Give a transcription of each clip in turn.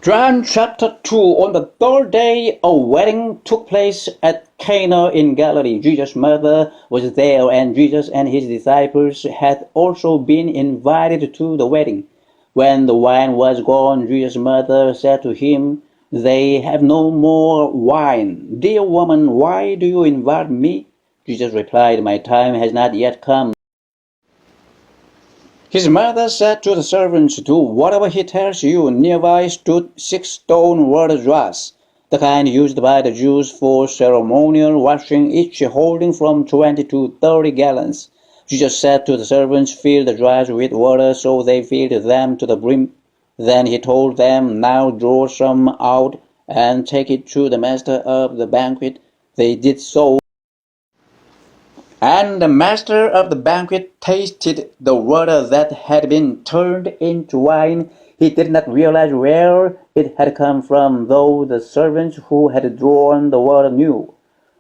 John chapter 2. On the third day, a wedding took place at Cana in Galilee. Jesus' mother was there, and Jesus and his disciples had also been invited to the wedding. When the wine was gone, Jesus' mother said to him, "They have no more wine." "Dear woman, why do you invite me?" Jesus replied, "My time has not yet come." His mother said to the servants, "Do whatever he tells you." Nearby stood 6 stone water jars, the kind used by the Jews for ceremonial washing, each holding from 20 to 30 gallons. Jesus said to the servants, "Fill the jars with water," so they filled them to the brim. Then he told them, "Now draw some out and take it to the master of the banquet." They did so. And the master of the banquet tasted the water that had been turned into wine. He did not realize where it had come from, though the servants who had drawn the water knew.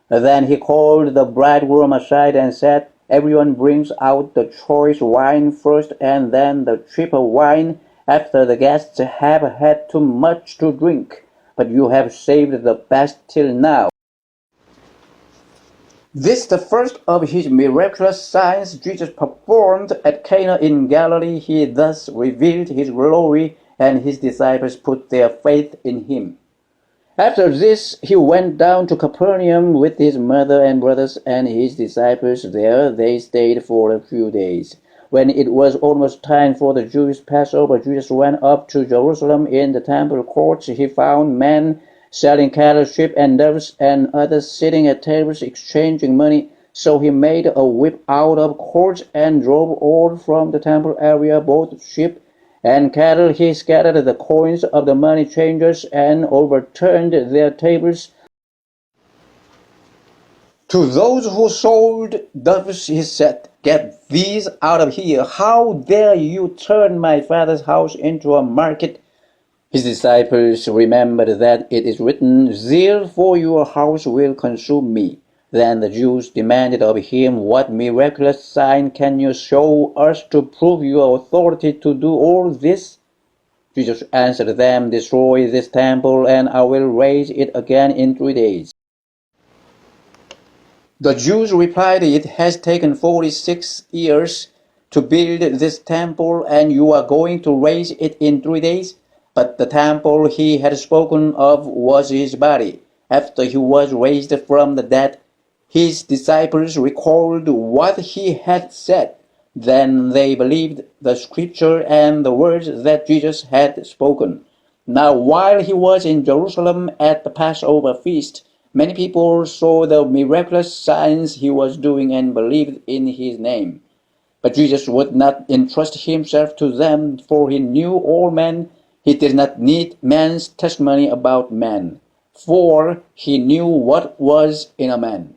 Then he called the bridegroom aside and said, "Everyone brings out the choice wine first, and then the cheaper wine after the guests have had too much to drink. But you have saved the best till now." This, the first of his miraculous signs Jesus performed at Cana in Galilee. He thus revealed his glory, and his disciples put their faith in him. After this, he went down to Capernaum with his mother and brothers and his disciples. There they stayed for a few days. When it was almost time for the Jewish Passover, Jesus went up to Jerusalem. In the temple courts he found men selling cattle, sheep, and doves, and others sitting at tables exchanging money. So he made a whip out of cords and drove all from the temple area, both sheep and cattle. He scattered the coins of the money changers and overturned their tables. To those who sold doves he said, "Get these out of here. How dare you turn my Father's house into a market?" His disciples remembered that it is written, "Zeal for your house will consume me." Then the Jews demanded of him, "What miraculous sign can you show us to prove your authority to do all this?" Jesus answered them, "Destroy this temple, and I will raise it again in 3 days." The Jews replied, "It has taken 46 years to build this temple, and you are going to raise it in 3 days? But the temple he had spoken of was his body. After he was raised from the dead, his disciples recalled what he had said. Then they believed the scripture and the words that Jesus had spoken. Now while he was in Jerusalem at the Passover feast, many people saw the miraculous signs he was doing and believed in his name. But Jesus would not entrust himself to them, for he knew all men. He did not need man's testimony about man, for he knew what was in a man.